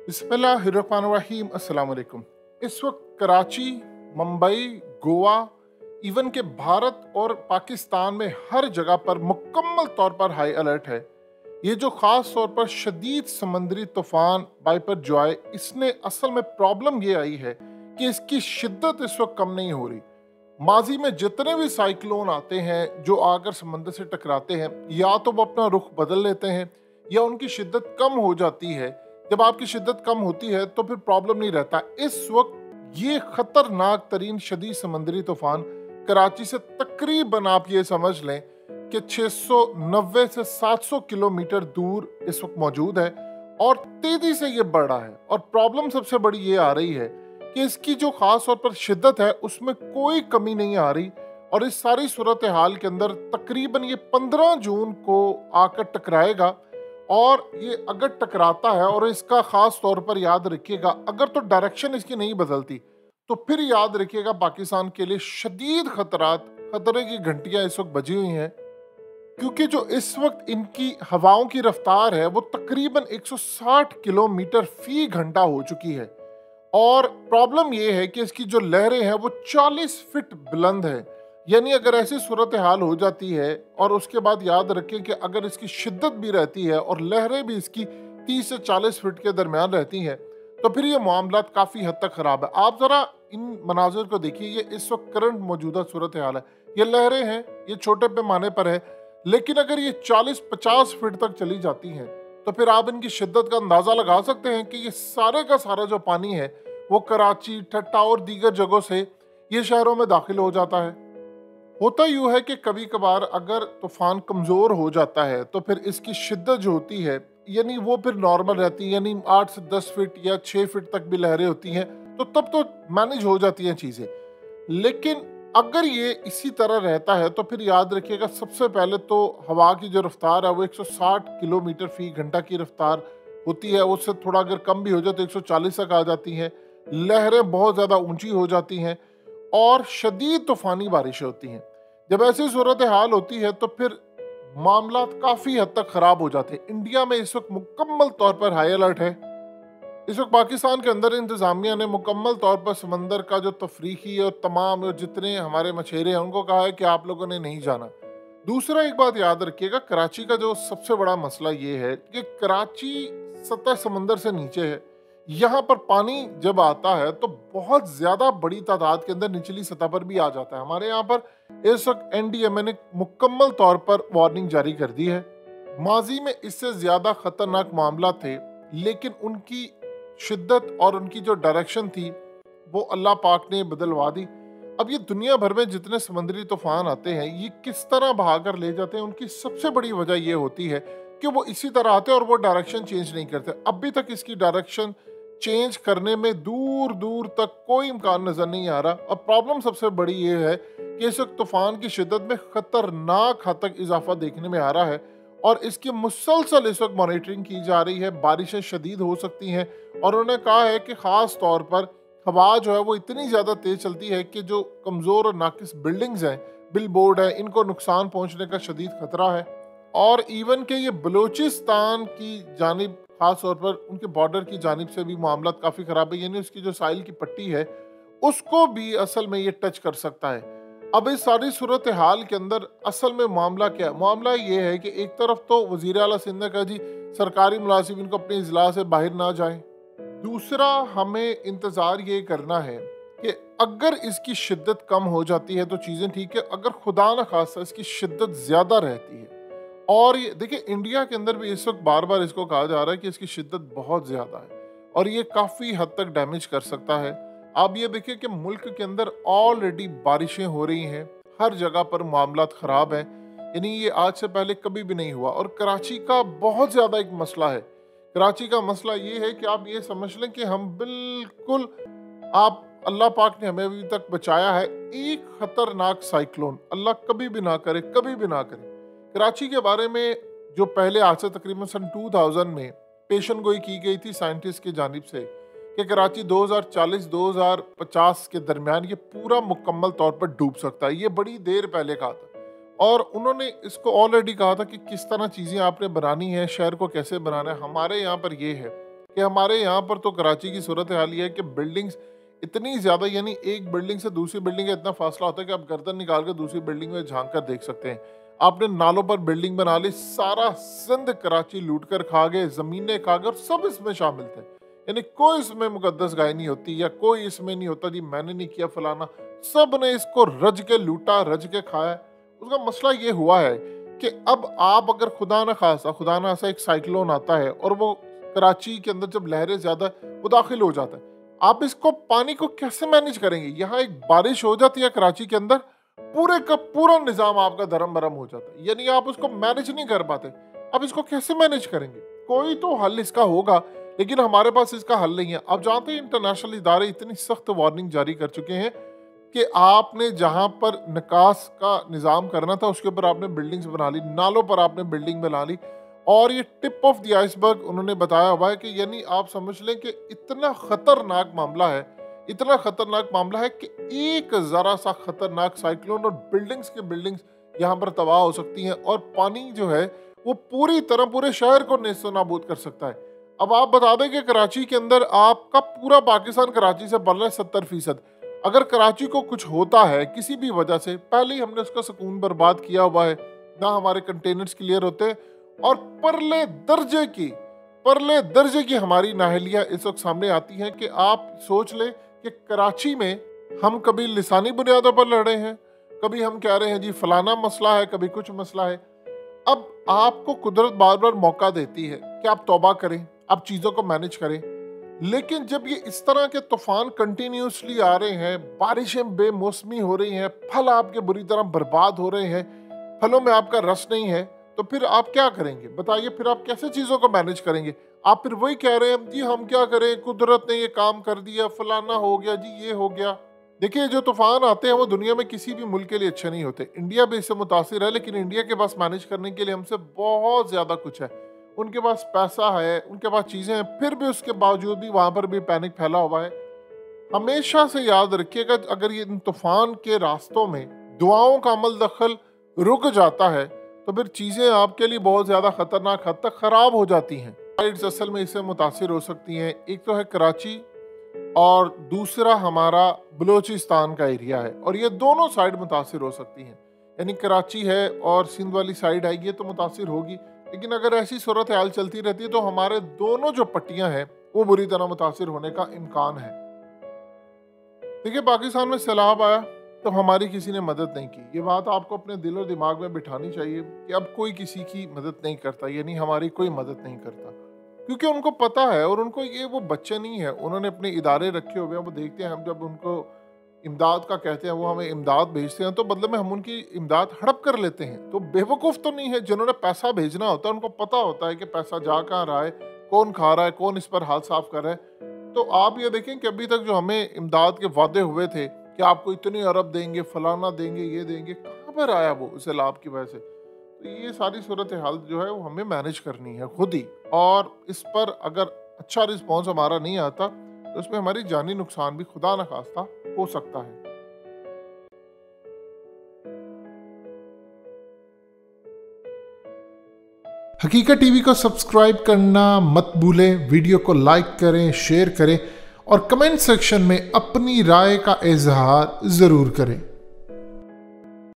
बिस्मिल्लाहिर्रहमानिर्रहीम अस्सलाम वालेकुम। इस वक्त कराची, मुंबई, गोवा, इवन के भारत और पाकिस्तान में हर जगह पर मुकम्मल तौर पर हाई अलर्ट है। ये जो ख़ास तौर पर शदीद समंदरी तूफ़ान बाइपर जॉय, इसने असल में प्रॉब्लम ये आई है कि इसकी शिद्दत इस वक्त कम नहीं हो रही। माजी में जितने भी साइक्लोन आते हैं जो आकर समंदर से टकराते हैं, या तो वो अपना रुख बदल लेते हैं या उनकी शिद्दत कम हो जाती है। जब आपकी शिद्दत कम होती है तो फिर प्रॉब्लम नहीं रहता। इस वक्त ये खतरनाक तरीन शदीद समंदरी तूफान कराची से तकरीबन आप ये समझ लें कि 690 से 700 किलोमीटर दूर इस वक्त मौजूद है और तेजी से ये बढ़ रहा है। और प्रॉब्लम सबसे बड़ी ये आ रही है कि इसकी जो खास तौर पर शिद्दत है उसमें कोई कमी नहीं आ रही। और इस सारी सूरत हाल के अंदर तकरीबन ये 15 जून को आकर टकराएगा। और ये अगर टकराता है, और इसका खास तौर पर याद रखिएगा, अगर तो डायरेक्शन इसकी नहीं बदलती तो फिर याद रखिएगा पाकिस्तान के लिए शदीद खतरे की घंटियां इस वक्त बजी हुई हैं। क्योंकि जो इस वक्त इनकी हवाओं की रफ्तार है वो तकरीबन 160 किलोमीटर फी घंटा हो चुकी है। और प्रॉब्लम ये है कि इसकी जो लहरें हैं वो 40 फीट बुलंद है। यानी अगर ऐसी सूरत हाल हो जाती है, और उसके बाद याद रखें कि अगर इसकी शिद्दत भी रहती है और लहरें भी इसकी 30 से 40 फीट के दरमियान रहती हैं, तो फिर ये मामला काफ़ी हद तक ख़राब है। आप ज़रा इन मनाजिर को देखिए, ये इस वक्त करंट मौजूदा सूरत हाल है। ये लहरें हैं, ये छोटे पैमाने पर है, लेकिन अगर ये 40-50 फीट तक चली जाती हैं तो फिर आप इनकी शिद्दत का अंदाज़ा लगा सकते हैं कि ये सारे का सारा जो पानी है वो कराची, ठट्टा और दीगर जगहों से ये शहरों में दाखिल हो जाता है। होता यूँ है कि कभी कभार अगर तूफान कमज़ोर हो जाता है तो फिर इसकी शिद्दत जो होती है, यानी वो फिर नॉर्मल रहती है, यानी 8 से 10 फीट या 6 फीट तक भी लहरें होती हैं, तो तब तो मैनेज हो जाती हैं चीज़ें। लेकिन अगर ये इसी तरह रहता है तो फिर याद रखिएगा, सबसे पहले तो हवा की जो रफ्तार है वो 160 किलोमीटर फी घंटा की रफ्तार होती है। उससे थोड़ा अगर कम भी हो जाए तो 140 तक आ जाती हैं। लहरें बहुत ज़्यादा ऊंची हो जाती हैं और शदीद तूफ़ानी बारिशें होती हैं। जब ऐसी सूरत हाल होती है तो फिर मामला काफ़ी हद तक ख़राब हो जाते हैं। इंडिया में इस वक्त मुकम्मल तौर पर हाई अलर्ट है। इस वक्त पाकिस्तान के अंदर इंतज़ामिया ने मुकम्मल तौर पर समंदर का जो तफरीकी और तमाम जितने हमारे मछेरे हैं उनको कहा है कि आप लोगों ने नहीं जाना। दूसरा एक बात याद रखिएगा, कराची का जो सबसे बड़ा मसला ये है कि कराची सतह समंदर से नीचे है। यहाँ पर पानी जब आता है तो बहुत ज़्यादा बड़ी तादाद के अंदर निचली सतह पर भी आ जाता है। हमारे यहाँ पर इस वक्त एनडीएमए ने मुकम्मल तौर पर वार्निंग जारी कर दी है। माजी में इससे ज़्यादा ख़तरनाक मामला थे, लेकिन उनकी शिद्दत और उनकी जो डायरेक्शन थी वो अल्लाह पाक ने बदलवा दी। अब ये दुनिया भर में जितने समुद्री तूफान आते हैं ये किस तरह बहा कर ले जाते हैं, उनकी सबसे बड़ी वजह ये होती है कि वो इसी तरह आते हैं और वो डायरेक्शन चेंज नहीं करते। अभी तक इसकी डायरेक्शन चेंज करने में दूर दूर तक कोई इम्कान नज़र नहीं आ रहा। अब प्रॉब्लम सबसे बड़ी ये है कि इस वक्त तूफान की शिद्दत में ख़तरनाक हद तक इजाफा देखने में आ रहा है और इसकी मुसलसल इस वक्त मॉनिटरिंग की जा रही है। बारिशें शदीद हो सकती हैं और उन्होंने कहा है कि ख़ास तौर पर हवा जो है वो इतनी ज़्यादा तेज़ चलती है कि जो कमज़ोर और नाकिस बिल्डिंग्स हैं, बिल बोर्ड है, इनको नुकसान पहुंचने का शदीद खतरा है। और इवन के ये बलूचिस्तान की जानिब, ख़ास तौर पर उनके बॉर्डर की जानिब से भी मामला काफ़ी ख़राब है, यानी उसकी जो साहिल की पट्टी है उसको भी असल में ये टच कर सकता है। अब इस सारी सूरत हाल के अंदर असल में मामला क्या है? मामला ये है कि एक तरफ तो वज़ीर आला सिंध ने कहा जी सरकारी मुलाजिमीन को अपने इजला से बाहर ना जाएं। दूसरा, हमें इंतज़ार ये करना है कि अगर इसकी शिद्दत कम हो जाती है तो चीज़ें ठीक है, अगर खुदा न खासा इसकी शिद्दत ज़्यादा रहती है, और ये देखिए इंडिया के अंदर भी इस वक्त बार बार इसको कहा जा रहा है कि इसकी शिद्दत बहुत ज़्यादा है और ये काफ़ी हद तक डैमेज कर सकता है। आप ये देखिए कि मुल्क के अंदर ऑलरेडी बारिशें हो रही हैं, हर जगह पर मामला ख़राब हैं, यानी ये आज से पहले कभी भी नहीं हुआ। और कराची का बहुत ज़्यादा एक मसला है। कराची का मसला ये है कि आप ये समझ लें कि हम बिल्कुल, आप अल्लाह पाक ने हमें अभी तक बचाया है एक ख़तरनाक साइक्लोन, अल्लाह कभी भी ना करे, कभी भी ना करे। कराची के बारे में जो पहले आज से तकरीबन सन 2000 में पेशन गोई की गई थी साइंटिस्ट की जानिब से कि कराची 2040-2050 के दरमियान ये पूरा मुकम्मल तौर पर डूब सकता है, ये बड़ी देर पहले कहा था। और उन्होंने इसको ऑलरेडी कहा था कि किस तरह चीज़ें आपने बनानी है, शहर को कैसे बनाना है। हमारे यहाँ पर ये है कि हमारे यहाँ पर तो कराची की सूरत हाल ये है कि बिल्डिंग्स इतनी ज़्यादा, यानी एक बिल्डिंग से दूसरी बिल्डिंग का इतना फासला होता है कि आप गर्दन निकाल कर दूसरी बिल्डिंग में झांक कर देख सकते हैं। आपने नालों पर बिल्डिंग बना ली, सारा सिंध कराची लूट कर खा गए, ज़मीनें खा गए, और सब इसमें शामिल थे। यानी कोई इसमें मुकद्दस गाय नहीं होती, या कोई इसमें नहीं होता जी मैंने नहीं किया फलाना, सब ने इसको रज के लूटा, रज के खाया। उसका मसला ये हुआ है कि अब आप अगर खुदा ना खासा एक साइक्लोन आता है और वो कराची के अंदर जब लहरें ज्यादा वो दाखिल हो जाता है, आप इसको पानी को कैसे मैनेज करेंगे? यहाँ एक बारिश हो जाती है कराची के अंदर, पूरे का पूरा निजाम आपका धर्म भरम हो जाता है, यानी आप उसको मैनेज नहीं कर पाते। अब इसको कैसे मैनेज करेंगे? कोई तो हल इसका होगा, लेकिन हमारे पास इसका हल नहीं है। आप जानते हैं इंटरनेशनल इदारे इतनी सख्त वार्निंग जारी कर चुके हैं कि आपने जहां पर निकास का निज़ाम करना था उसके ऊपर आपने बिल्डिंग्स बना ली, नालों पर आपने बिल्डिंग बना ली, और ये टिप ऑफ द आइसबर्ग उन्होंने बताया हुआ है कि यानी आप समझ लें कि इतना खतरनाक मामला है, इतना खतरनाक मामला है कि एक ज़रा सा खतरनाक साइक्लोन और बिल्डिंग्स यहाँ पर तबाह हो सकती हैं, और पानी जो है वो पूरी तरह पूरे शहर को नेस्तो नाबूद कर सकता है। अब आप बता दें कि कराची के अंदर आपका पूरा पाकिस्तान कराची से बढ़ रहा है 70%। अगर कराची को कुछ होता है किसी भी वजह से, पहले ही हमने उसका सुकून बर्बाद किया हुआ है, ना हमारे कंटेनर्स क्लियर होते, और परले दर्जे की हमारी नाहलियाँ इस वक्त सामने आती हैं कि आप सोच लें कि कराची में हम कभी लिसानी बुनियादों पर लड़े हैं, कभी हम कह रहे हैं जी फलाना मसला है, कभी कुछ मसला है। अब आपको कुदरत बार बार मौका देती है कि आप तौबा करें, आप चीज़ों को मैनेज करें, लेकिन जब ये इस तरह के तूफान कंटिन्यूसली आ रहे हैं, बारिशें बेमौसमी हो रही हैं, फल आपके बुरी तरह बर्बाद हो रहे हैं, फलों में आपका रस नहीं है, तो फिर आप क्या करेंगे? बताइए, फिर आप कैसे चीज़ों को मैनेज करेंगे? आप फिर वही कह रहे हैं जी हम क्या करें, कुदरत ने ये काम कर दिया, फलाना हो गया जी, ये हो गया। देखिए, जो तूफान आते हैं वो दुनिया में किसी भी मुल्क के लिए अच्छे नहीं होते। इंडिया भी इससे मुतासिर है, लेकिन इंडिया के पास मैनेज करने के लिए हमसे बहुत ज़्यादा कुछ है। उनके पास पैसा है, उनके पास चीज़ें हैं, फिर भी उसके बावजूद भी वहाँ पर भी पैनिक फैला हुआ है। हमेशा से याद रखिएगा, अगर ये इन तूफान के रास्तों में दुआओं का अमल दखल रुक जाता है तो फिर चीज़ें आपके लिए बहुत ज़्यादा ख़तरनाक हद तक ख़राब हो जाती हैं। साइड्स असल में इससे मुतासिर हो सकती हैं। एक तो है कराची और दूसरा हमारा बलूचिस्तान का एरिया है, और ये दोनों साइड मुतासिर हो सकती हैं। यानी कराची है और सिंध वाली साइड आएगी तो मुतासिर होगी, लेकिन अगर ऐसी सूरत हाल चलती रहती है तो हमारे दोनों जो पट्टियां हैं वो बुरी तरह मुतासिर होने का इम्कान है। देखिए, पाकिस्तान में सैलाब आया तो हमारी किसी ने मदद नहीं की। ये बात आपको अपने दिल और दिमाग में बिठानी चाहिए कि अब कोई किसी की मदद नहीं करता, यानी हमारी कोई मदद नहीं करता, क्योंकि उनको पता है, और उनको ये वो बच्चे नहीं है, उन्होंने अपने इदारे रखे हुए हैं। वो देखते हैं हम जब उनको इमदाद का कहते हैं, वो हमें इमदाद भेजते हैं, तो बदले में हम उनकी इमदाद हड़प कर लेते हैं। तो बेवकूफ़ तो नहीं है, जिन्होंने पैसा भेजना होता है उनको पता होता है कि पैसा जा कहाँ रहा है, कौन खा रहा है, कौन इस पर हाथ साफ कर रहा है। तो आप ये देखें कि अभी तक जो हमें इमदाद के वादे हुए थे कि आपको इतने अरब देंगे, फलाना देंगे, ये देंगे, कहाँ पर आया वो इस लाभ की वजह से? तो ये सारी सूरत हाल जो है वो हमें मैनेज करनी है खुद ही, और इस पर अगर अच्छा रिस्पॉन्स हमारा नहीं आता तो उसमें हमारी जानी नुकसान भी खुदा न खास्ता हो सकता है। हकीकत टीवी को सब्सक्राइब करना मत भूलें, वीडियो को लाइक करें, शेयर करें और कमेंट सेक्शन में अपनी राय का इजहार ज़रूर करें।